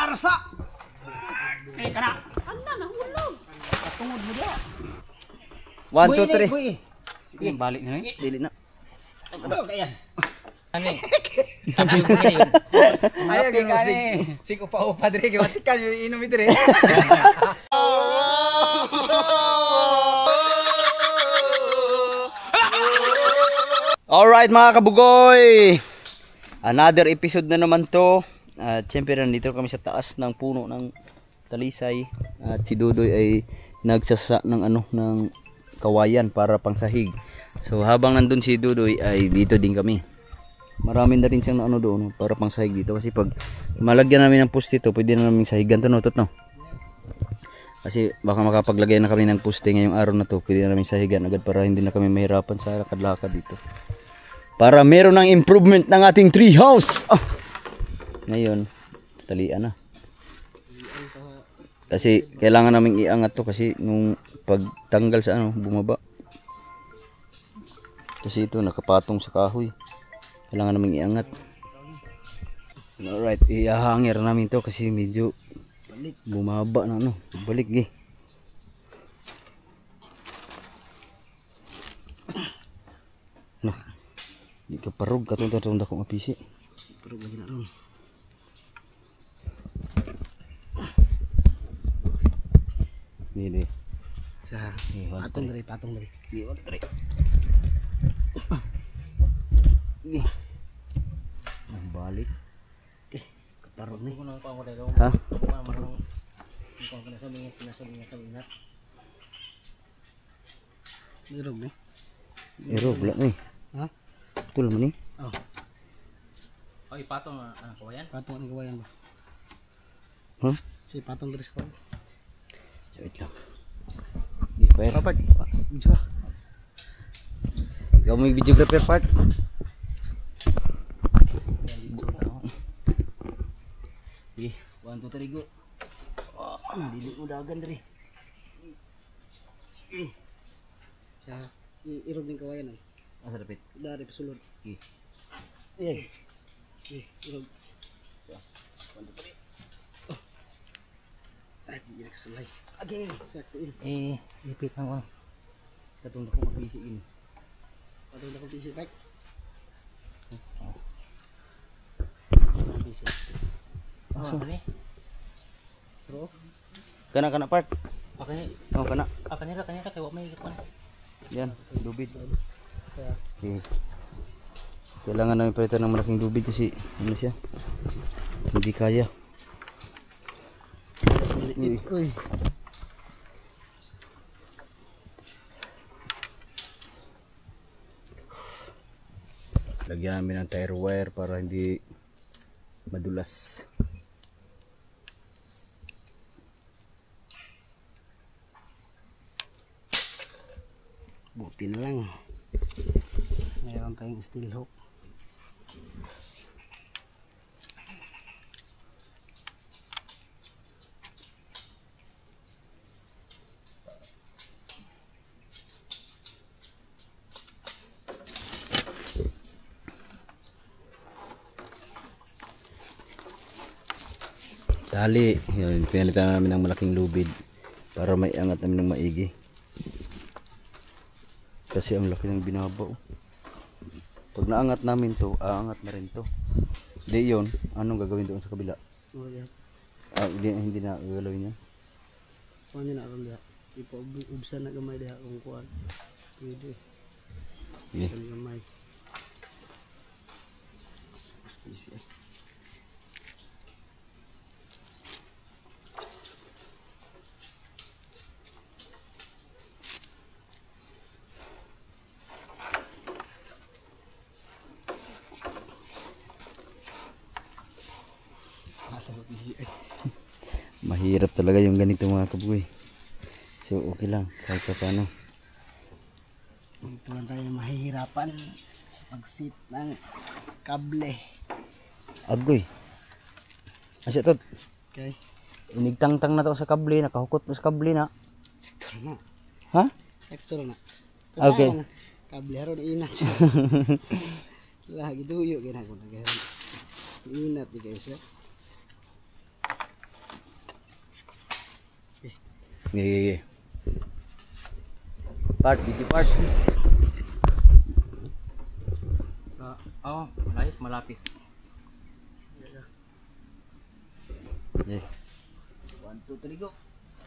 arsa. Kana. Anda na hulog. Patungod mo dia. 1 2 3. Sige, balik na ni. Dili na. Ano kaya? Ani. Tapi yung yun. Ayaw gyud sig upa-upa dire kay matikan yung inom dire. Alright mga kabugoy, another episode na naman to. At syempre nandito kami sa taas ng puno ng talisay. At si Dudoy ay nagsasa ng ng kawayan para pangsahig. So habang nandun si Dudoy ay dito din kami. Marami na rin siyang doon para pangsahig dito. Kasi pag malagyan namin ng poste dito, pwede na namin sahigan to, no? Kasi baka makapaglagay na kami ng poste ngayong araw na to, pwede na namin sahigan agad para hindi na kami mahirapan sa lakad-lakad dito. Para meron ng improvement ng ating tree house. Ngayon, talian na. Kasi kailangan naming iangat to kasi nung pagtanggal sa bumaba. Kasi ito nakapatong sa kahoy. Kailangan naming iangat. Alright, ihahangir namin to kasi medyo bumaba na balik gi. Di ka parog katong akong apisi. Parog lagi na ron. Dili. Sa patong dari. Di wala dari. Ini. Balik. Kaparog ni. Ha? Irog ni. Irog lah ni. Ha? Betul mo ni? Oh. Oh, ipatong ang kawayan? Patong ang kawayan ba? Huh? Si patong dari sa kawayan. Wait lang. Di pa. Dapat. Video. Ikaw mo yung videographer part. Eh, 1 2 3 go. Dili mo dagan diri. Sa irog ning kawayan ay. Asa dapat? Dari pasulod. Eh. Irog. 1 2 3. Ay, di na kasulay. Okay. Sakto ini. Ipit ng Katong dako mabisi ini. Patong na kong PC pack. PC. So, ni. Pero Kana part. Akanya, Oh, kana. kanya kay wa may ikon. Yan, dubid. kaya Okay. Kailangan namin palitan ng malaking dubid kasi siya? Hindi kaya. uy. Lagyan namin ng tire wire para hindi madulas. Buti na lang. Mayroon tayong steel hook. Tali, yun, pinalitan namin ng malaking lubid para may angat namin ng maigi. Kasi ang laki ng binabaw. Pag naangat namin to, aangat na rin to. Di yun, anong gagawin doon sa kabila? Oh, yeah. Hindi na gagawin yan. Kuha na aron diha. Ipa-ubsan na gamay diha kung kuha. Pwede. Yeah. Ubsan gamay. Space eh. Mahirap talaga yung ganito mga kabugoy. So okay lang kahit pa paano. Ito lang tayo mahihirapan sa pagsit ng kable. Agoy. Asya to. Okay. Inigtang-tang na to sa kable, nakahukot mo sa kable na. Sektor na. Ha? Sektor na. Okay. Kable haron inat. Lah gitu yuk kena ko nagahan. Inat di guys ya. Yeah. Part, video part. Malapit. Yeah. 1, 2, 3, go.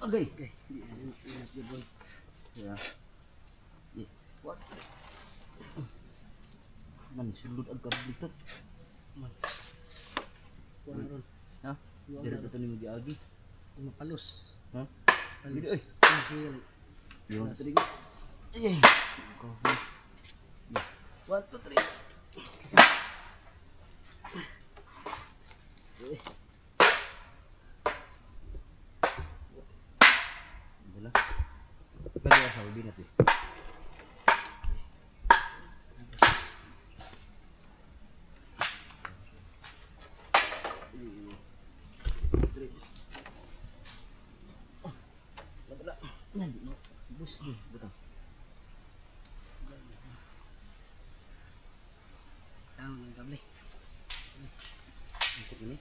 Okay. Yeah. Yeah. What? Man, sulod ang kablitot. Kuha na ron. Ha? Dira ito ni mo giagi. Mapalos. Ha? Palos. Video, oy. Sige. Yung 3, go. Ay. 1, 2, 3. Dala. Kaya sa ubi natin. Bus ni, betul. Tama ng kable. Untuk ini.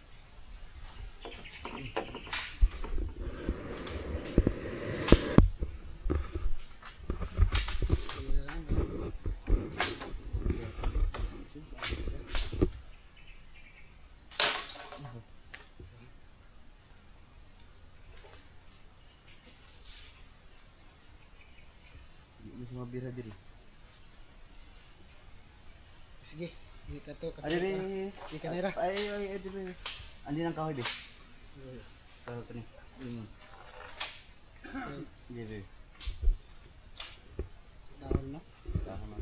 Ini semua bira diri. Sige. Ini kato. Ada ni. Di kamera. Ay, diri. Andi nang kahoy be. Kalau kini. Diri. Dahon na. Tahan na.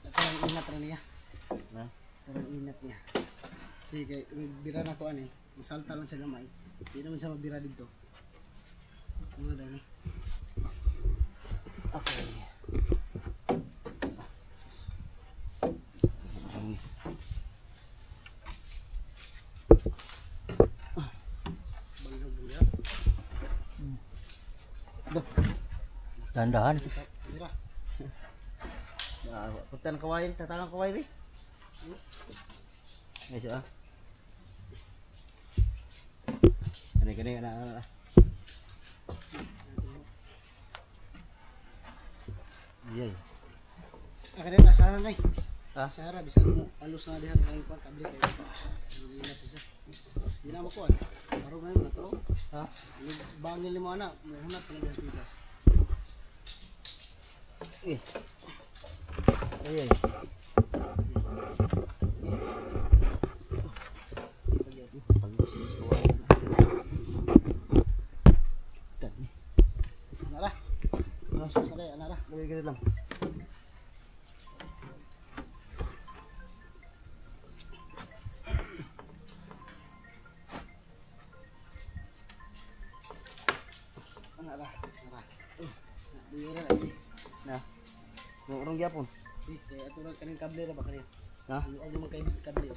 Parang inat rin niya. Na. Parang inat niya. Sige, bira na ko ani. Masalta lang sa gamay. Hindi naman siya mabira dito. Ano dahil eh. Okay. Balog buya. Dahan-dahan. Bira. Putan kawain, tatangan kawain ni. Ay siya. Kani ana. Iya. Akan na sa ngay. Ha? Sara bisan mo palos na dihan kay ko kable kay. Inat siya. Di na mo ko. Baro man na to. Ha? Bangil mo ana, mo hunat pa na bigas. Eh. Ay. Nara. Masuk sa kay nara. Lagi lang. Nara. Bira lagi. Na. Urang gyapon. Kaya ato lang kaning kable ra ba kaniya? Ha? Ano mo kay kable?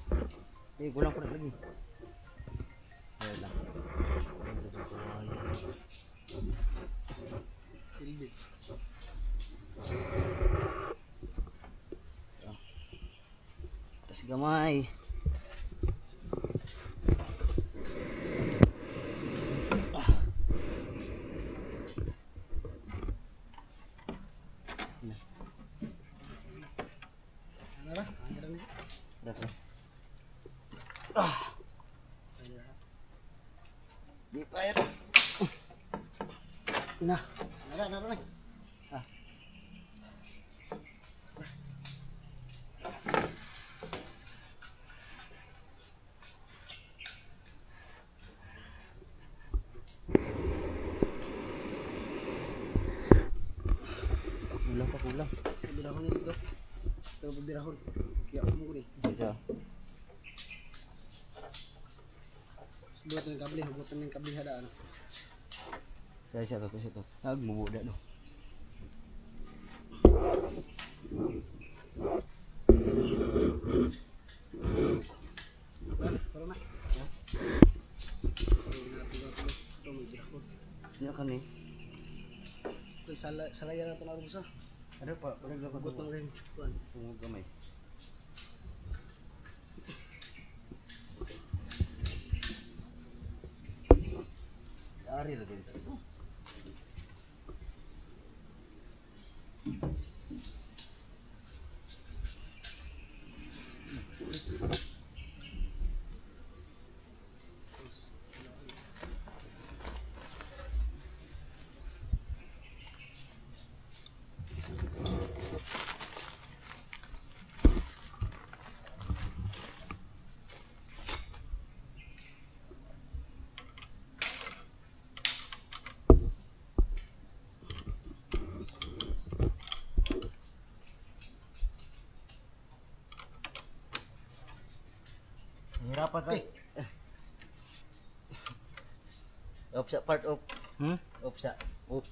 Eh, kulang pa lagi. Ay lang. Silbi. Tas gamay. Nara. Angara ni. Dapat. Di pair. Nah, Nara ni. kulang. Birahon ni dito. Ito birahon. Kaya ako mo ni. Siya. Buat ng kable, buat ng kable hadaan. Siya to. Nagmubuda no. Tara na. Siya kan ni. Kay salaya na to na rusa. Ada pa, pala ko Buat ng ring. Kuan. Tunggu gamay. Ari ra din to. Hirapan ka. Op sa part op. Op sa. Op.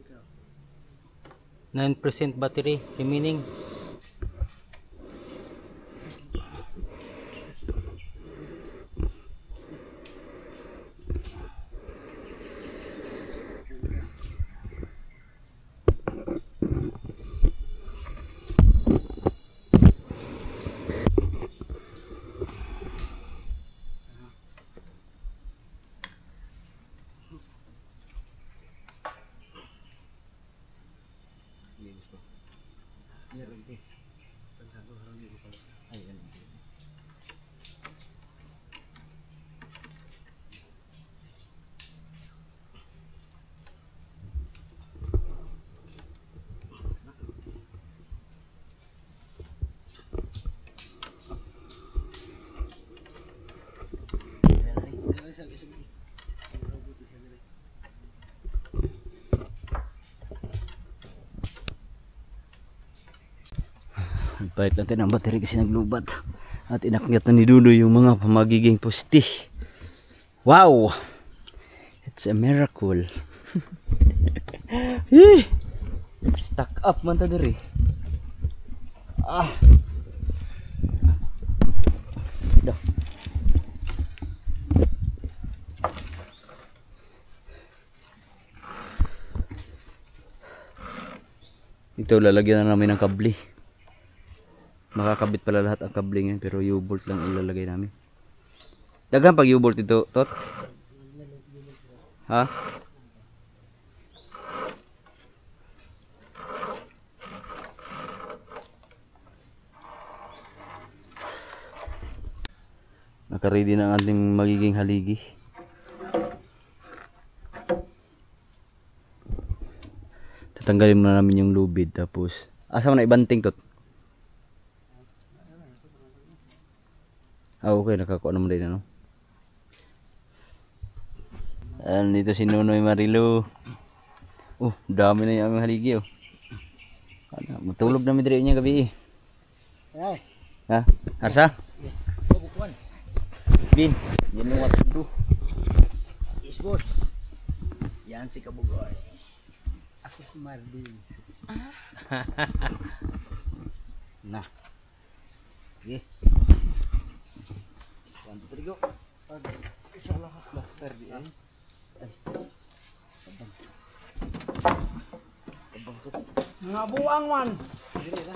Ikaw. 9% battery remaining. Balik natin ang battery kasi naglubat. At inakyat na ni Dudoy yung mga magiging poste. Wow! It's a miracle. Stuck up man ta diri. Ah. Dah. Ito lalagyan na namin ng kable. Makakabit pala lahat ang kable ngayon pero U-bolt lang ilalagay namin. Dagan pag U-bolt ito, Tot? Ha? Naka-ready na ang ating magiging haligi. Tatanggalin muna namin yung lubid tapos asa mo na ibanting, Tot? Ah, okay, nakakuha naman din ano. Dito si Nonoy Marilo. Dami na yung aming haligi oh. Matulog namin dito niya gabi. Ay. Ha? Harsa? Bukuan. Bin, yan yung matudo. Yes, boss. Yan si Kabugoy. Ako si Marvin. Nah. Sige. Wanto trigo. Isa lang. Plaster di ay. Mga buang man. Dire na.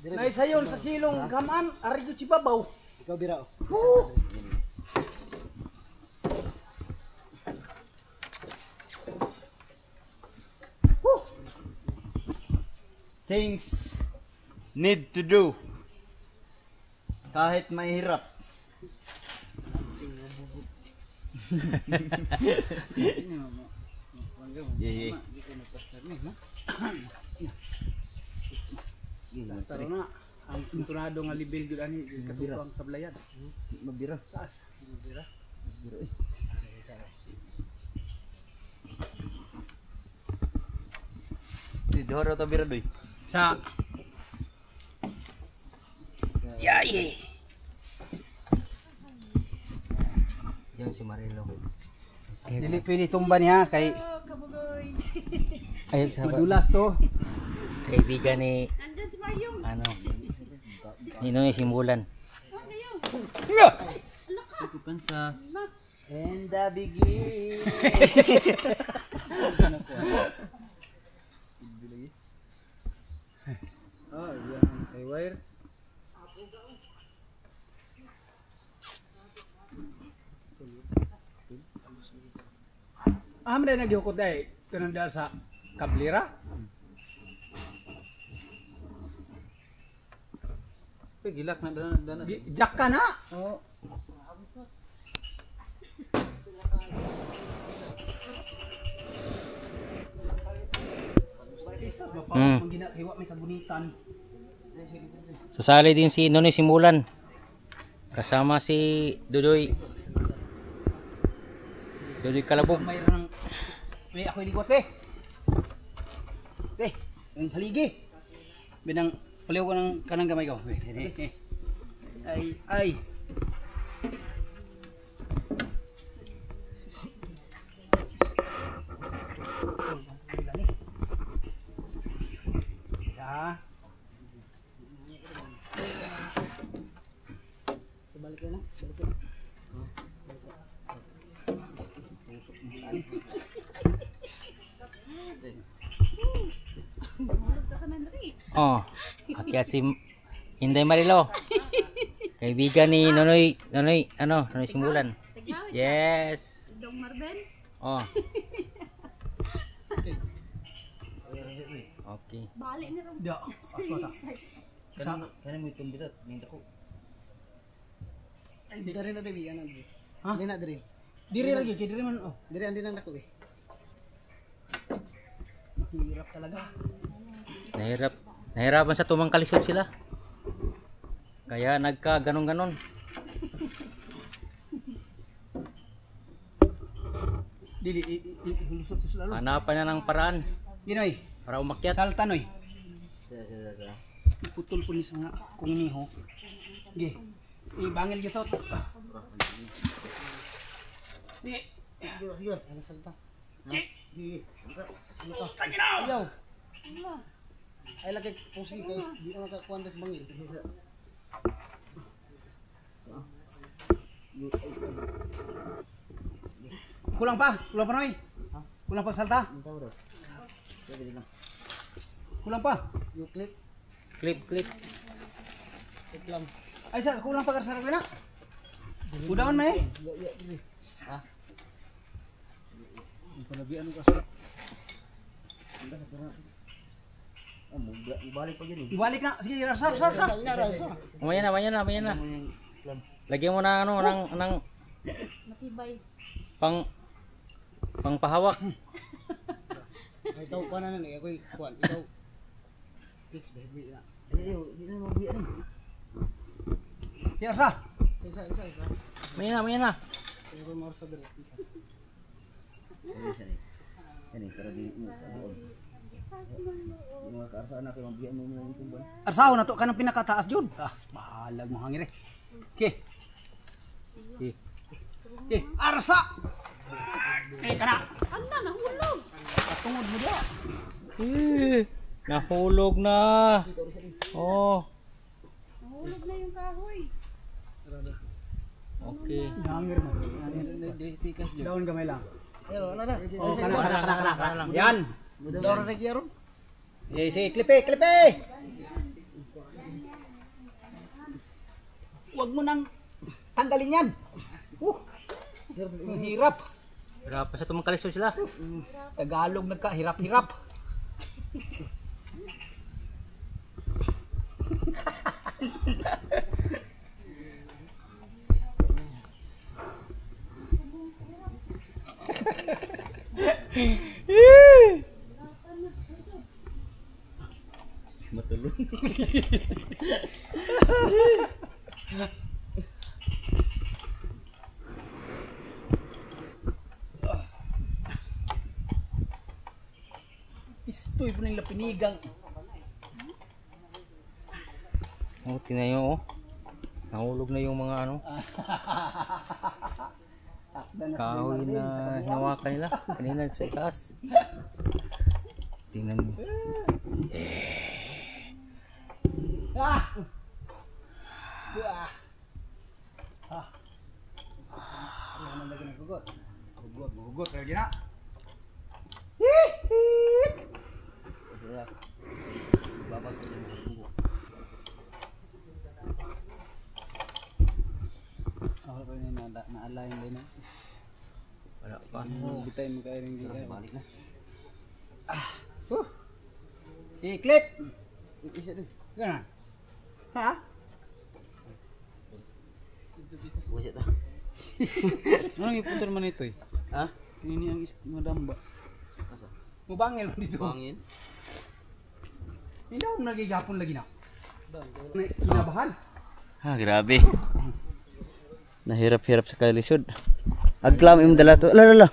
Dire. Naisayon sa silong gaman, ari gyud si babaw. Ikaw bira oh. Isa ka dire. Things need to do. Kahit mahirap. Sing bubuk. Yehe. Taro na. Ang tunado nga libil gyud ani katupang sablayan. Mabira. Taas. Bira. Biro eh. Di dohor ta bira doy. Sa Yay. Yan si Marilo. Dili pwede tumba niya kay Ay, sa madulas to. kaibigan ni ano? Nino yung simulan. Ikupan sa And the begin. wire. Amre na gyukod dai kanang dahil sa kablira. Gilak na dana. Jak ka na. Oo. Ang ginahiwa may kabunitan. Sasali din si Nonoy Simulan. Kasama si Dudoy. Dudoy Kalabog. Mayroon ng Pe, ako ilikot pe. Pe, ang haligi. Binang paliw ko ng kanang gamay ko. Pe, ay. Isa. Balik na. Balik na. Oh, akyat si Inday Marilo. Kaibigan ni Nonoy Simulan. Yes. Dong Marben. Oh. Okay. Balik ni Rom. Da, aswata. Kanang may tumbitat, ninda ko. Ay, di rin na diri ano diri. Ha? Di na diri. Diri lagi, kay diri man oh. Diri andi nang nako be. Hirap talaga. Nahirapan sa tumangkalisod sila. Kaya nagka ganon-ganon. Dili hulusot sa lalo. Hanapan na ng paraan Ginoy, para umakyat. salta noy. Iputol po ni sa nga kung niho. Gi. Ibangil gyud tot. Di. Sige, ano salta? Sige. Ano ka? Ayaw. Ay lagi pusi kay di na makakuan sa bangil. Kulang pa noy. Kulang pa salta. Ikaw ro. Sige na. Kulang pa. You clip, Clip. iklam. Ay sa kulang pa sa na. Udaon man eh. Ha? Ang panabian ko sa. Anda sa pera. Ibalik pa yun. Ibalik na. Sige, sar. Ina rasa. Mamaya na. Lagyan mo na ng Matibay. pangpahawak. Ay taw pa na ni ako'y kuan. Ikaw. Fix baby na. Di na mabiyan ni. Here sa. Isa. Mamaya na. Pero mo sa diri. Yan eh, pero di mo. Yung mga kaarsa anak, yung mabiyan mo muna itong ban. Arsaw na to kanang pinakataas jud. Bahalag mo hangin eh. Okay. Arsa. Kana. Anda, nahulog. Tungod mo dia. Nahulog na. Oh, Nahulog na yung kahoy. okay. Hangir mo. Daon gamay lang. Ayo, ano na? Oh, kana. Yan. Doro na gyaro. Si klipe. Huwag mo nang tanggalin yan. Hirap. Hirapan sa tumangkalisod sila. Tagalog nagka-hirap-hirap. Matulog. Istoy po nila pinigang. Oh, tinayo oh. Nahulog na yung mga ano, kahoy na hinawakan nila kanina sa itaas. Tingnan mo. Ah! Ano naman lagi ng gugot? Gugot lagi na. Ako pa niya na-align din na. Wala pa. Bitay mo kayo rin dito. Balik na. Si Clip! Isa din. Gana? Ha? Buset ah. Anong ipunta naman ito eh? Ha? Ini ang madamba. Mubangil mo dito. Bangin. Hindi ako nagigapon lagi na. Doon. Inabahan. Ah, grabe. Nahirap-hirap sa kalisod. Aglam yung dala to. Ala.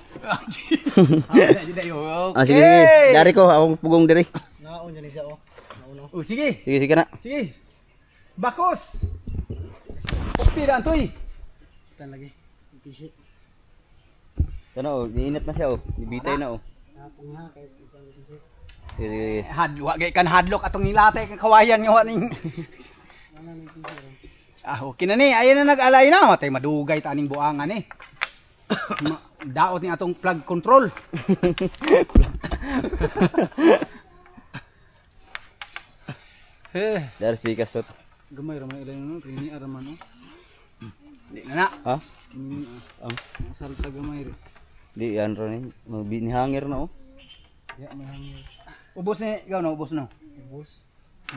Ah, sige. Dari ko, ako pugong diri. Naon yun siya oh. Nauno. Oh, sige. Sige na. Sige. Bakos. Ukti daan toy. Tan lagi. Pisi. Ano, niinit na siya oh. Ibitay na oh. Napong ha kay pisi. Sige. Wagay kan hadlock atong nilate kay kawayan nga ning. Ano ni pisi. Okay na ni. Ayan na nag-alay na. Matay madugay ta aning buangan eh. Daot ni atong plug control. Dari pikas to. Gamay ramay ilay no, kini araman no. Di na na. Ha? Ini salta gamay ri. Di yan ron eh. Ni hangir na oh. Ya may hangin. Ubos ni gaw na ubos no. Ubos.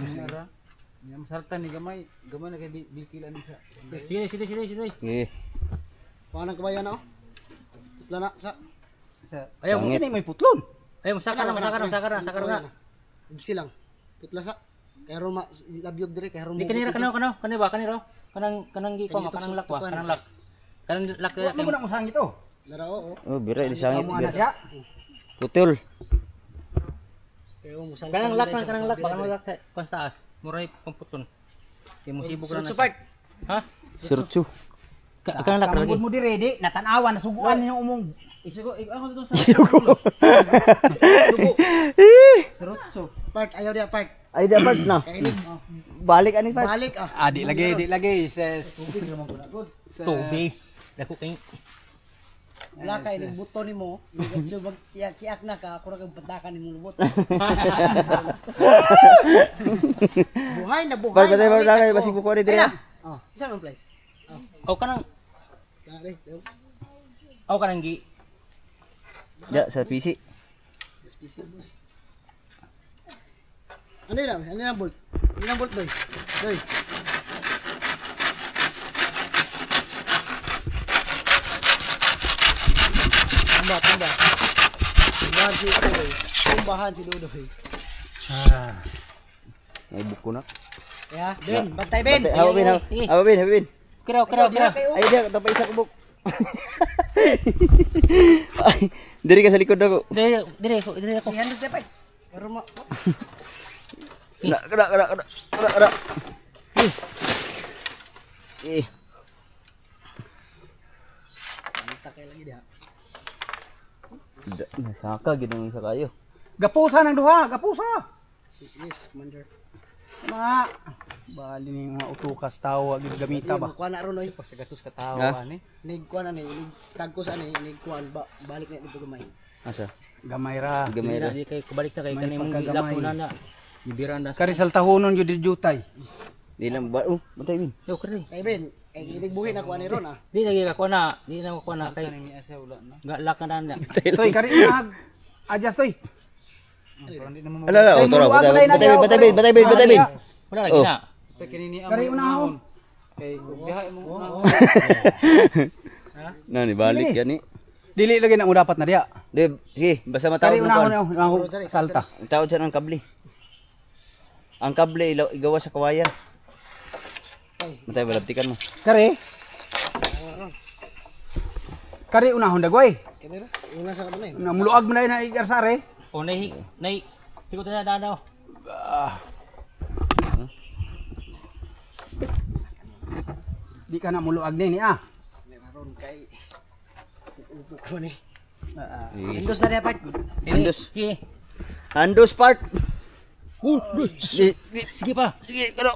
Ini ara. Yang salta ni gamay na kay bikilan ni sa. Sige. Sige. Paano kabayan na oh? Tutla na sa. Ayaw Ayaw mo. kini may putlon. Ayaw, sakar nga. Ibsi lang. Tutla sa. Kaya Roma labyog dire kaya Roma. Di kanira kanira. Kanang gi ko kanang lak ba? Kanang lak. Kanang lak. Wa mo guna mo sangit oh. Dara oo. Oh, bira di sangit. Amo anak Bira. ya. Putol. Kaya mo salta. Kanang lak sa konstaas. Muray pamputon. Di mo sibog na. Support. Ha? Surutsu. Kanang lak lagi. Kamod mo dire di natanawan nasuguan ni umong. Isugo ako dito sa. Serutso. Part ayaw dia part. Ay, dapat na. Kaya ini Balik ani pa. balik ah. Ah, di lagi ses. Tubig. Dako kay Wala ka ini buto nimo. Igatso bag kiyak na ka ako ra kag patakan nimo lubot. Buhay na buhay. Batay basig ko ni dire. Oh, isa man place. aw kanang Kana gi. Ya, sa PC. SPC boss. Ano yun bolt? Ano yung bolt doy? Doy. Tumba. Tumbahan si Dodoy. Tumbahan si Dodoy. May buko na. Ya, Ben, bantay Ben. Hawa bin. Kira. Ay, dia tapay isa kubok. Ay, diri ka sa likod ako. Dire ako. Ihan siya pa. Pero mo. Kena. Kita kay lagi dia. Nasaka ginang isa kayo. Gapusa ng duha, gapusa. Yes, commander. Ma, bali ni mga utukas tawa gid gamita ba. Kuan na ron oy. Pasagatus ka Ha? tawa ni. Nig kuan na ni, nig tagko sa ni, nig kuan ba balik na dito gamay. Asa? Gamay ra. Gamay ra. Di kay kubalik na kay May kanimong pagkagamay. ilap na. Ibiranda. Kari saltahonon jud di jutay. Di lang ba? Bantay bin. Yo kare. Kay Ben, ay inig buhi na kuan ni ron ah. Di lagi ako na. Di na ako na kay Ni asa wala na. galak na. Toy kari nag adjust toy. Ala, tora. Batay bin. Wala lagi Oh. na. Kari unahon. Kay bihay mo unahon. Na ni balik yan ni. Dili lagi na dapat na diya. Di, sige, basta matawag Kari mo unahon kon. unahon salta. Ang tawag dyan ang kable. Ang kable igawa sa kawayan. Matay balabtikan mo. Kari. Kari unahon dagway. Kamera, una sa kanay. Namuluag mo na igarsare. O nay Hikot na dadaw. Di ka na muluag ni ah. Ron kay upo ko ni. Sige. Indos na dia part. Andos. Sige. Andos part. Sige pa. Sige, kano.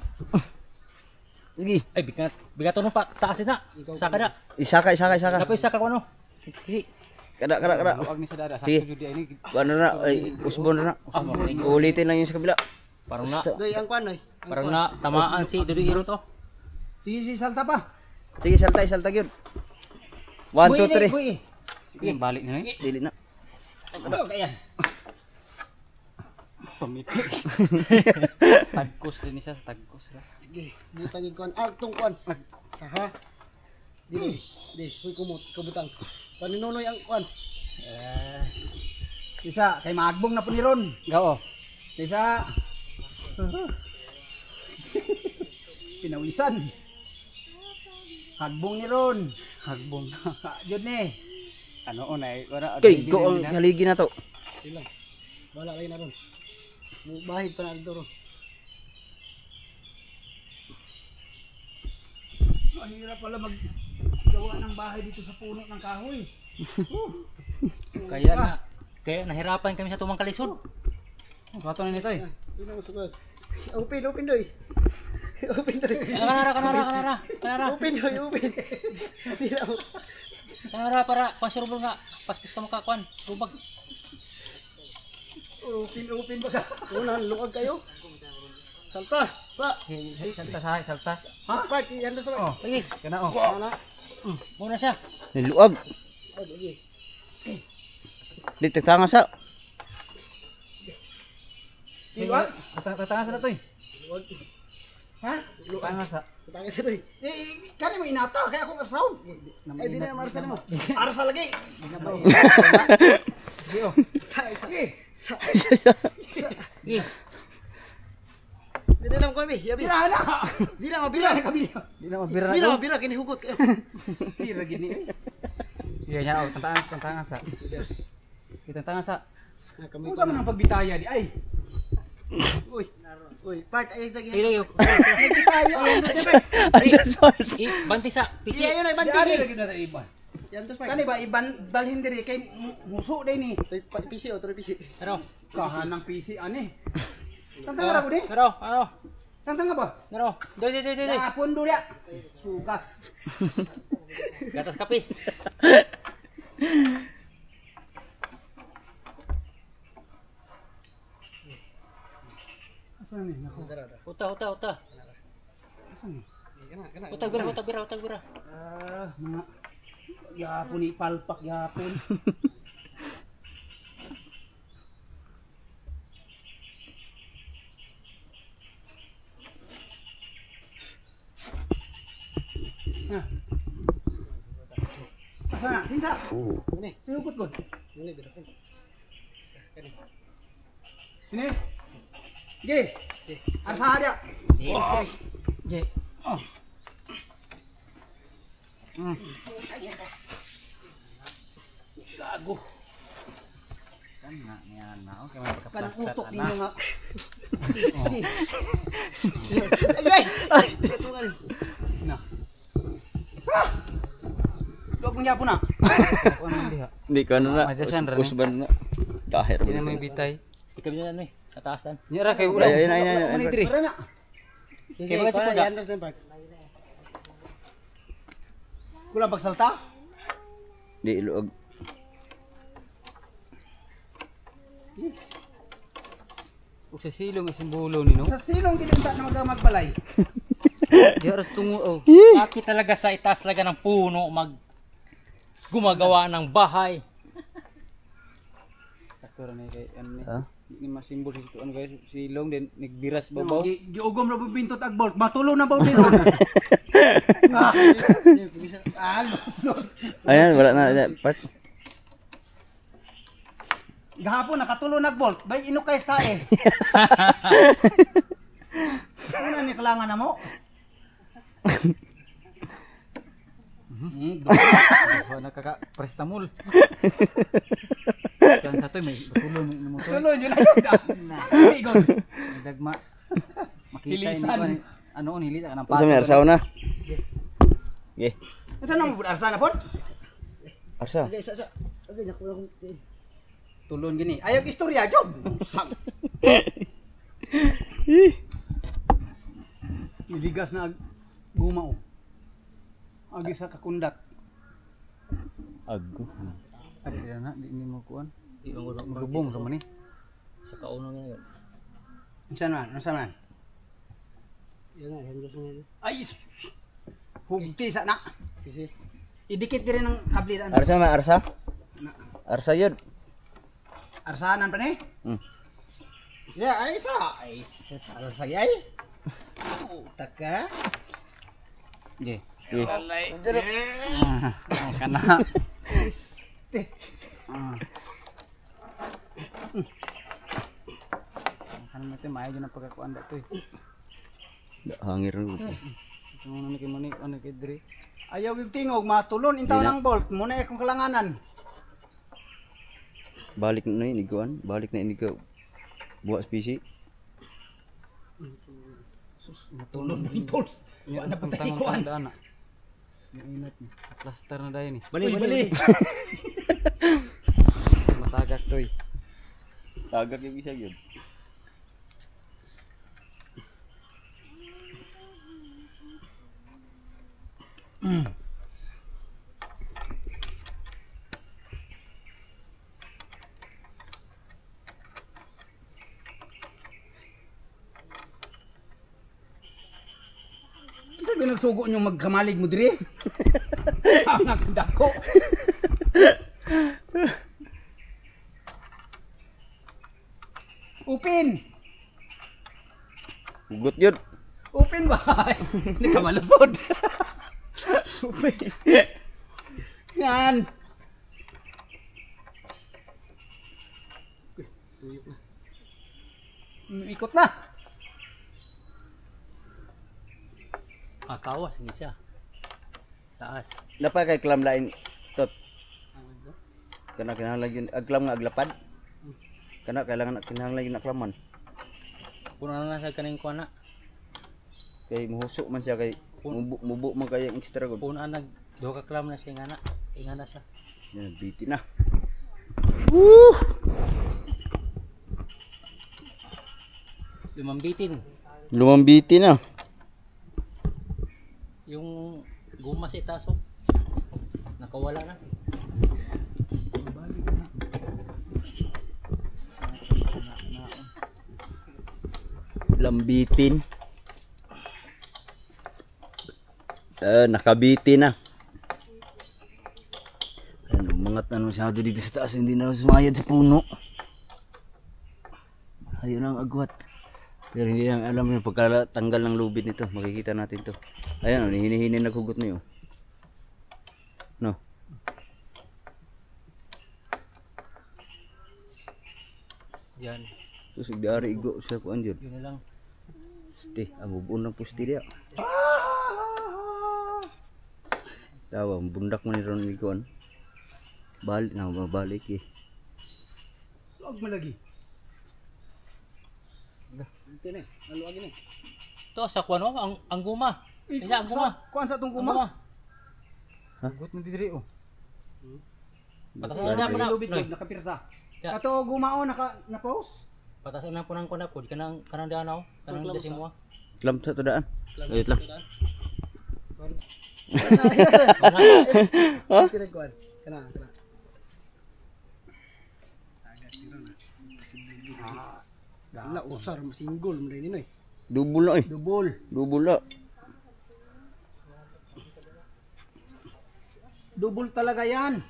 Sige. Ay bigato no pa taas na. Saka na. Isaka. Dapat isa ka ko ano. Sige. Kada. Muluag ni sa dada. Sige. Sakto jud di ini. Ano na, ay, usbon na. Ulitin lang yung sa kabila. Parang na Doy ang kuan oy. tamaan si Dudu Iro to. Si salta pa. Sige, salta yun. 1, 2, 3. Sige, balik na eh. Dili na. Ano kaya? Pamitik. Tagkos din siya, tagkos ra. Sige, butang yung kuan. Tong kuan. Sa ha? Dili. Huy kumutang. Paninunoy ang kuan. Isa, kay maagbong na po ni Ron. Gao. Isa. Pinawisan. Hagbong ni Ron. Hagbong. Yun eh. Ano unay? Okay, ko ang haligi na to. Sila. Wala kayo na ron. Bahid pa na dito ron. Mahirap pala maggawa ng bahay dito sa puno ng kahoy. Kaya nahirapan kami sa tumang kalisod. Bato na nito eh. Hindi na masukot. Open doy. Open doy. Kanara. Open doy, open. Hindi na. Kanara para pasurubol nga. Paspis ka makakuan. Rubag. Open ba ka? Una, luwag kayo. Salta. Saltas. Ha? Part, yan sa part. Sige, Kana oh. Sana. muna siya. Niluag. Sige. Dito tanga sa. Silwag? Tatanga sa na to eh. Luwag. Ha? Tatanga sa. Tangis sa doy. Kani mo inata, kaya akong arsaw. Ay, di na marsa mo. Arsa lagi. Sa. Sige. Di na naman kuan bi. Yabi. Bira na. Di na mabila. Di na mabira Di na mabila kinihugot kayo. Bira gini. Iya nya oh, tantangan sa. Kita tangan sa. Kami Kung sa man ang pagbitaya di ay. Uy, part ay sa Sige, gihan. banti sa. Si ayo na Di iban ari tigi. lagi na iban. Yan tos part. Kani ba iban balhin diri kay muso day ni. PC o tro PC. Pero, Kahan ng PC ani. Tantang ra ko di. ano? Tantang ba? Naro. Dili. Ya pundo dia. Sugas. Gatas kape. Asa ni? Nako. Uta. Utag bira. Mga yapon ni palpak yapon. Ha. Asa na? Tinsa. Ini, Sinukot ko. ini biro. Sini. Ge. Arsa dia. Je. Oh. Gago. Kan na niyan na. Okay, kanang utok ni mga. Ay. Tungan. Na. Luwag mo niya po na. Ako naman diha. Hindi ka na. Majasan ra ni. Usban na. Kahir mo. Ini may bitay. Ikaw na eh. Sa taas tan. Nyara kay Ay, ulam. ay. Mani diri. Sige, Kaya ba si Puda? yan tos din part. Kulang pagsalta? Di iluag. Ug sa silong isin bulo ni no. Sa silong kinunta na magbalay. Di oras tungo oh. Bakit talaga sa itaas talaga ng puno gumagawa ng bahay? Sakto ra ni kay ano ni. Ha? Ni masimbol ito ano guys silong din nagbiras babaw. Giugom ra bintot ag bolt. Matulo na baw din. Los. Ayan, wala na. Part. Gahapon nakatulo nag bolt. Bay ino kay stae. Ano ni kailangan na mo? Nakaka-prestamol. Kan sa to may tulo mo motor. Tulo yun lang. Igon. Dagma. Makita Hilisan. ni ano on hilisa ka ng Sa may arsaw na. Ge. Saan na mo arsa na pod? Arsa. Okay, sa. Okay, naku. Tulon gini. Ayog istorya job. Sag. Iligas na gumaw. Agi sa kakundat. Ago. Adi na di ni mo kuan. lubong Lubong sa man ni. sa kauno niya. Unsa man? Unsa man? Yan na, yan gusto niya. Ay. Hugti sa na. Sige. Idikit din ng kable daan. Arsa ma arsa? Arsa yun. Arsahanan pa ni? Hmm. Ya, ay sa. Ay sa ay. Utak ka. Okay. Kana. Teh. Ano natin maayo na pagkakuan dato eh. Hangir rin. Ito mo na kay mani ano kay diri. Ayaw gyud tingog matulon intaw ng bolt muna akong kalanganan. Balik na iniguan. Balik na inigaw. Buat spesi. Matulon ni tools. Ano pa tayo kuan? Init ni. Cluster na dayon ni. Bali. Matagak toy. Tagak yung isa yun. Kisa ginagsugo nyo magkamalig mo diri? Ang dako. Upin! Hugot yun. Upin ba? Hindi ka malapod. Upin. Yan. Ikot na. Kawas ni siya. Taas. Dapat kay klam lain. Tot. Kana kinahanglan yun. Agklam nga aglapad. Kana kailangan kinahanglan yun aklaman. Puno na sa kaning kuan na. Kay muhusok man siya kay mubo man kaya ang extra good. Puno nag duha ka klam na siya ngana. Ingana siya. Yan biti na. Lumambitin. Lumambiti na. Yung guma sa itaso. Nakawala na. Lambitin. Nakabiti na. Ano, mangat na masyado dito sa taas, hindi na sumayad sa puno. Ayun ang agwat. Pero hindi lang alam yung pagkatanggal ng lubid nito. Makikita natin to. Ayan, hini-hini naghugot na yun. No. Yan. Terus dari igo sa kuan jud. Yun na lang. Teh, amubun ng pusti dia. Tawa, bundak man ni ron ni kuan. Balik na mabalik eh. Huwag mo lagi. Ito na, naluwag na. To sa kuan mo ang guma. Isa ang guma. Kuan sa itong Ang guma. Hugot mo diri oh. Patasan na po na. Lubid ko, nakapirsa. Ya. Kato gumao, naka-post. Patasan na po ng kuan ako. Kanang danaw. Kanang desim mo. Klam sa tudaan. Ayut lang. Kira kuan. Kana. Wala usar masinggol mo rin inoy. Dubul na eh. Dubol. Dubul na. Dubol talaga yan.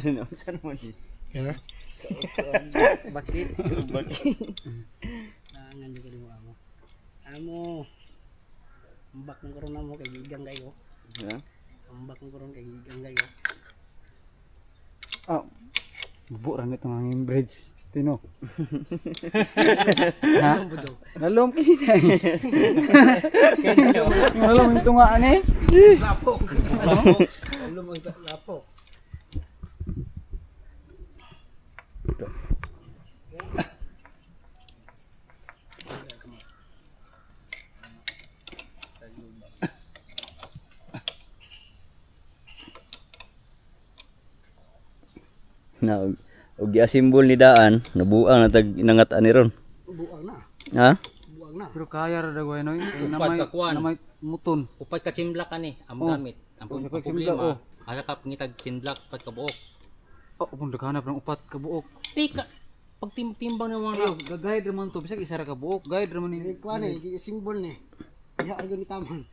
Ano sa naman eh. Kaya? Bakit? Nangan juga di mo. Amo. Ambak ng corona mo kay gigang kayo. Ha? Ambak ng corona kay gigang kayo. Oh. Buo ra nito ang bridge. Tino. Ano ba daw? Lalom kasi tayo. Lalom ito nga ani. Lapok. Alam mo lapo. Na og simbol ni daan, nabuang na tag inangat ani ron. Buang na. Ha? Buang na. Pero kaya ra dagway no. Upat ka kuan. Namay muton. Upat ka chimblak ka ni. Ang Oh. gamit. Ang Upat ka problema. chimblak, oh. Asa ka pangitag tinblak pagkabuok. Oh, kung naghanap ng upat ka buok. Pika pag timbang ng mga Ayo, gagayad raman to. Bisag isa ra ka buok, gayad raman ni. Kuan eh, simbol ni. Ya argo ni tamang.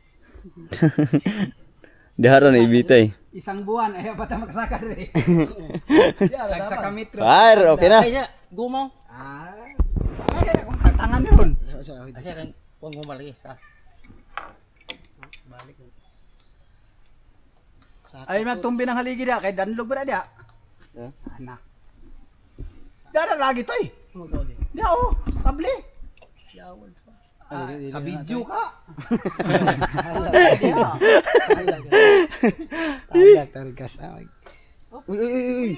Dihara na ibitay. Isang buwan ay pa ta makasaka rin. Nagsaka metro. Fire, okay na. Kaya gumaw. Ay, kung tangan yun. Sa Asa kan kuan gumaw lagi sa. Ay, magtumbi ng haligi dia. Kay danlog ba na dia? Yeah. Anak. Dara lagi to eh. Dia oh, kabli. Kabidyo ka. Tayak tarikas. Uy, uy, uy, uy.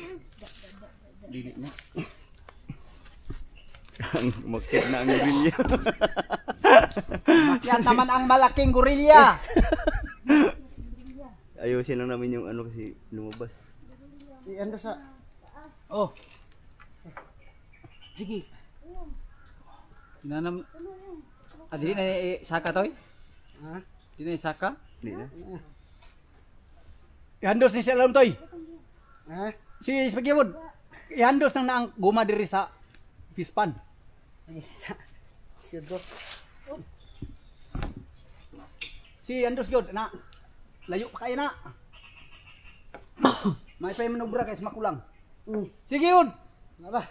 Dili na. Umakyat na ang gorilya. Yan naman ang malaking gorilya. Ayusin lang namin yung ano kasi lumabas. Ianda sa Oh. Sige. Tinanam. Dili na saka to. ha? Dili na saka. Hindi na. Ihandos ni siya alam toy. Ha? Si Spagyawod. Ihandos nang naang guma diri sa pispan. Sirgo. Si Andos gyud na layo pa kayo na. May pay manubra kay makulang. Sige yun. Nga ba?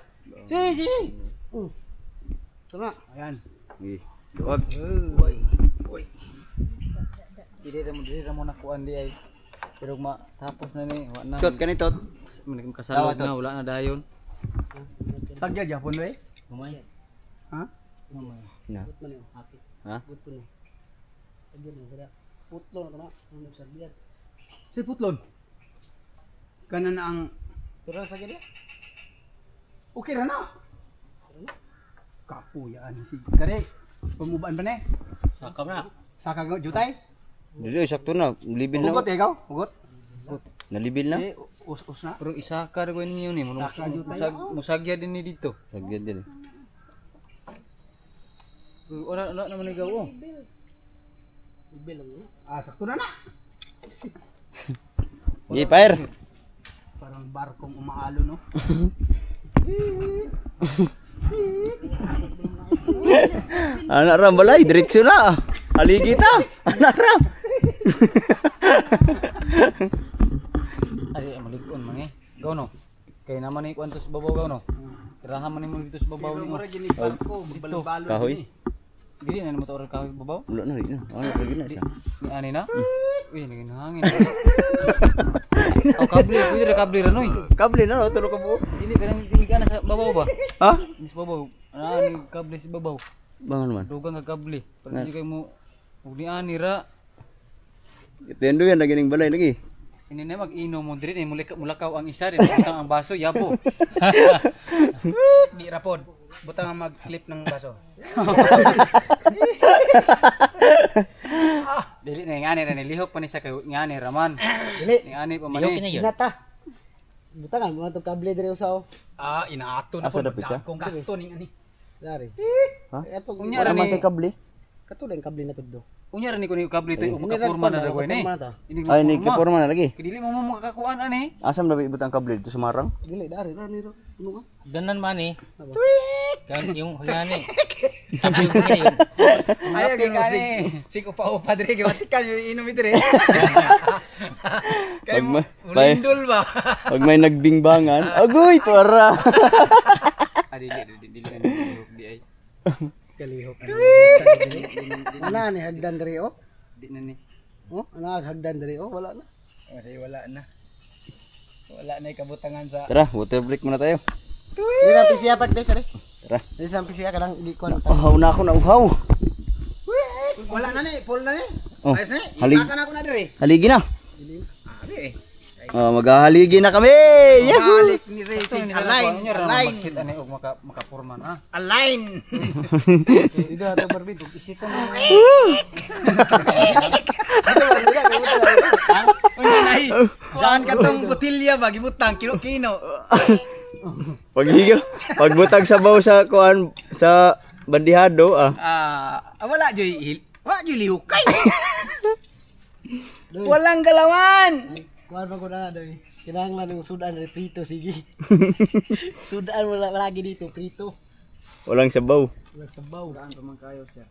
Si. Tama. Ayan. Okay. Duwag. Dili ra mo nakuan di ay. Pero matapos na ni wa na. Tot kanitot. Kasalog na wala na dayon. Tagya gyapon we. Gumay. Ha? Na. Gut man yun. Ha? Gut po ni. Agyan mo sada. Putlo na tama. Ang nagsabihan. Si Putlon. Kana na ang Turang sa gaya. okay ra na. Kapuyaan si kare. Pamubaan ba ni? Sakam na. Saka jutay. Dili sakto na. Libil na. Ugot ikaw. Ugot. Nalibil na. Eh, us na. Pero isa ka ra ko ninyo ni musagya din ni dito. Sagad din. Wala naman ikaw oh. Ibil lang yun. Sakto na na. Sige, fire. Parang barkong umaalo no. Anak ram balay, diretso na. Haligi ta. Anak ram. Ay malig-on man eh. Gaw no. Kay naman ni kuan sa babaw gaw no. Tirahan man mo dito sa babaw Pero ni mo. mura gini barko, balon-balon. Kahoy. Dili na mo to kahoy babaw. Wala na rin. Ano lagi na siya. Ni ani na. Uy, naginhangin. Aw kabli, pwede ra kabli ra noy. Kable na no, tulo ka buo. Dili kanang dili ka na sa babaw ba? Ha? Sa babaw. Ani kabli sa babaw. Bangon man. Dugang ka kabli. Para di kay mo ug ni ani ra. Tendo yan lagi ning balay lagi. Ini na mag-inom mo diri ni mulakaw ang isa rin butang ang baso yabo. Di rapod. Butang ang mag-clip ng baso. Dili na ngani ra ni lihok pa ni sa kay ngani raman. Dili. Ni ani pa man Lihok eh. na yun. Inata. Butangan mo to kable dire usaw. Inaato na Asa po. dapit siya? Kung gasto ning ani. Dari. Ha? Eto Unya Wala ra man ni tay kable. kato lang kable na tuddo. unya ra ni ko ni kabli to Ini makapurma na ra ko ni. Porma ta. Ini Ay, ni kaporma na lagi. Dili mo makakuan ani. Asam dapat ibutang kable dito sa Marang. Dili dari ro. Puno ka. Ganan man eh. Kan yung hangani. Tapi yung hangani yun. Ayaw Happy gyud ka si ni. si upa dire kay matikan yung inom dire. Kay Pag mo ma- bay- ulindol ba? Pag may nagbingbangan, agoy, tuwara. Dili na lihok di ay. Kalihok. Wala ni hagdan dire oh. Di na ni. Oh, ana hagdan dire oh, wala na. Kasi wala na. Wala na ikabutangan sa Tara, water break muna tayo. Dili na pisiya pat bes ari. Tara. Dili sa pisiya kanang di ko Uhaw na ako na uhaw. wala na ni, full na ni. Oh, Ayos na, halig. isaka na ako na dire. Haligi na. Abi eh. Maghahaligi na kami. Yahoo! Balik ni Racing align, Unya ra align, magsit ani og makapurma na. align. Dito ato barbit. Isipan mo. Unya nahi. Saan ka tong botilya ba gibutang kino-kino. Pagbutag sabaw sa kuan sa bandihado Wala joy lihukay. Walang galawan. Kuan pa ko na daw. Kinahanglan ng sudan na prito sige. Sudan mo lagi dito prito. Walang sabaw. Wala sabaw. Daan pa man kayo siya.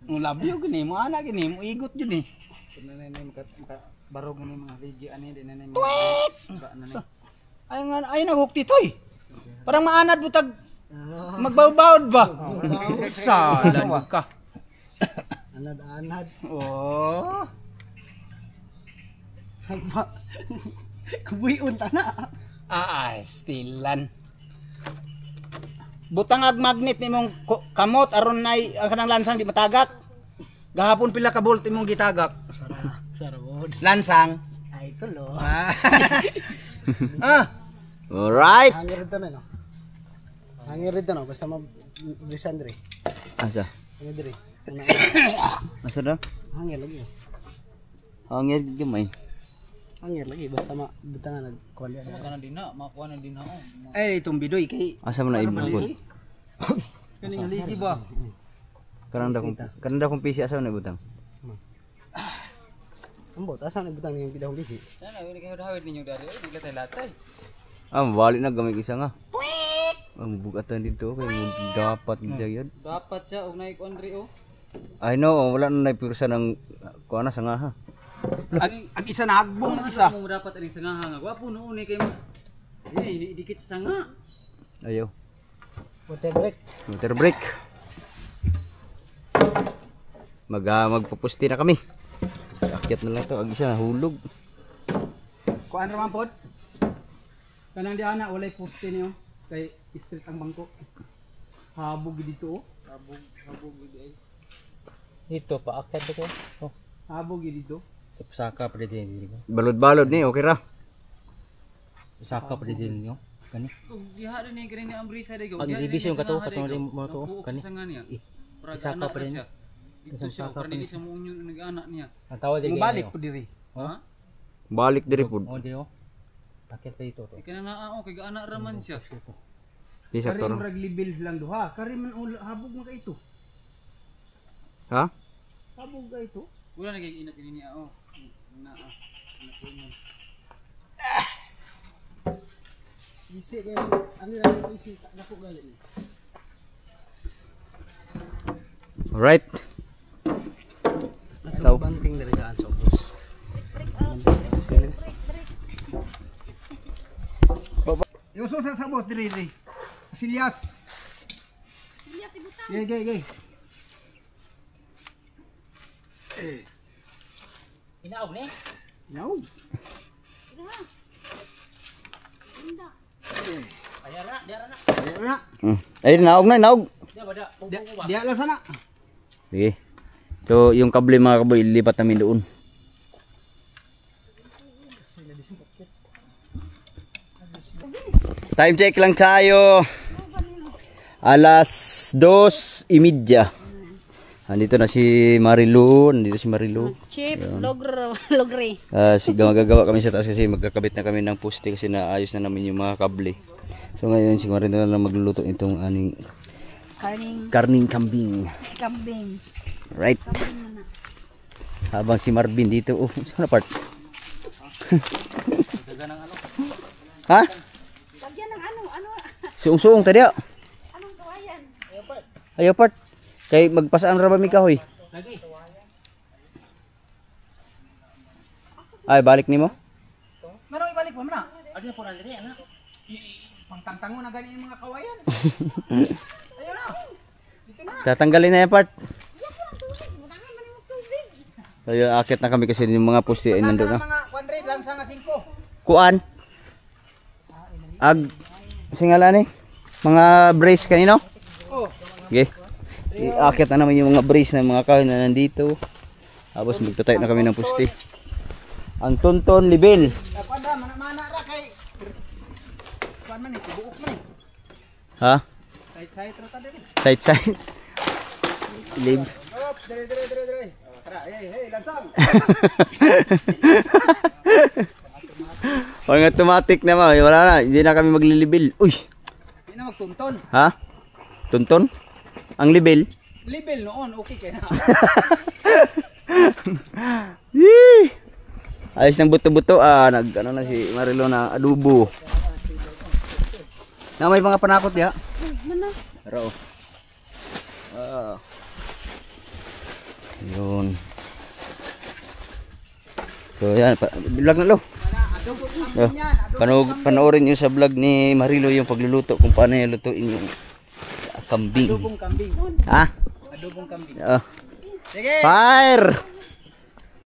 Ang labyo gini mo ana gini mo igot jud eh. Nanay maka barog ni mga ligi ani di nanay mga nanay. Ay naghukti toy. Parang maanad butag magbawbawd ba? Salan ka. Anad-anad. Oh. Hagba. Kubuyon ta na. Stilan. Butang ag magnet nimong kamot aron nay ang kanang lansang di matagak. Gahapon pila ka volt imong gitagak. Sarod. Lansang. Ay tulo. Alright. Hangir dito na no. Hangir dito no basta brisan dire. Asa? Hangir dire. Asa na? Hangir lagi. Hangir gamay. Hangir lagi basta butangan nagkuan dia. Kana dina makuha na din ako. Ay itong bidoy kay Asa mo na ibutang? kaning ligi ba? Kanang dakong PC asa mo na ibutang? Ambot asa na butang yung pidahong bisi. Sana wala kayo dawid ninyo dari naglatay-latay. Balik na gamay isa nga. Mabugatan dito kay mo dapat gyud. Dapat siya og naik Andre oh. I know, wala na naipirsa ng kuana sa nga ha. Ag isa na hagbong isa. Mo dapat ani sangaha nga. Wa puno ni kay mo. Dili dikit sa nga. Ayaw. Water break. Water break. Magpupusti na kami. Akyat na lang to, ag isa nahulog. Kuan ra man pod. Kanang di ana walay poste niyo kay street ang bangko. Habog dito oh. Habog gid ay. Dito pa akad ko. Oh, Habog dito. saka pa din dito. Balod-balod ni, okay ra. Saka pa din yo. Kani. Ug diha rin ni kani ang brisa day go. Ang division kato katong mo to kani. Sa nga niya. Saka pa din. Dito siya para dili sa mo unyon nag-anak niya. Ang tawag Ang din. balik po diri. Ha? Balik diri pud. Oh, dito. Akit pa ito to. Kaya naa kay anak raman siya. Di sa Kari toro. murag libels lang duha. Kari man habog man ka ito. Ha? Habog ka ito. Wala na kay inat ini niya oh. Naa. Isi kay ano lang isi dako gali ni. Alright. Ato banting diri gaan sa ubos. Yung susa sa boss diri diri. Silyas. Iya si butang. Gay. Inaog ni. No. Ina. Inda. Ayara, diara na. Ayo na. Ay, naog na, naog. Dia bada. Dia lang sana. Sige. So, yung kable mga kaboy, lipat namin doon. Time check lang tayo. Alas 2:30. Nandito na si Marilu. Chip, logre. Magagawa kami sa taas kasi magkakabit na kami ng poste kasi naayos na namin yung mga kable. So ngayon si Marilu na lang magluluto itong aning karning kambing. Kambing. Right. Habang si Marvin dito, saan na part? Ha? Lagyan ng ano? Suong-suong tadi. Anong kawayan? Ayaw part. Kay magpasaan ra ba mi kahoy? Ay, balik nimo? Manong ibalik mo na. Ano po na diri ana? Pangtangtango na gani yung mga kawayan. Ayun na. Dito na. Tatanggalin na yan part. Butangan man yung tubig. Ayun, akit na kami kasi yung mga poste ay Nandun nandun na. na. Mga kwanre lang sa nga 5. Kuan? Ag singala ni? Mga brace kanino? Oh. Okay. Iakit na naman yung mga brace ng mga kahoy na nandito. Tapos magtatay na kami ng poste. Ang Tonton Libel. Panda mana ra kay. Kuan man ni buok man ni. Ha? Side ra ta diri. Side. Lib. Op, dire. Tara, hey, lansang. Pag automatic naman, wala na. Hindi na kami maglilibil. Uy! Di na magtunton. Ha? Tonton? Ang libel? Libel noon, okay kay na. Yee! Ayos ng buto-buto. Nag ano na si Marilo na adobo. Na may mga panakot ya. Pero yun. So yan, vlog na lo. Panoorin nyo sa vlog ni Marilo yung pagluluto kung paano yung lutuin yung kambing. Adobong kambing. Ha? Adobong kambing. Oo. Sige. Fire!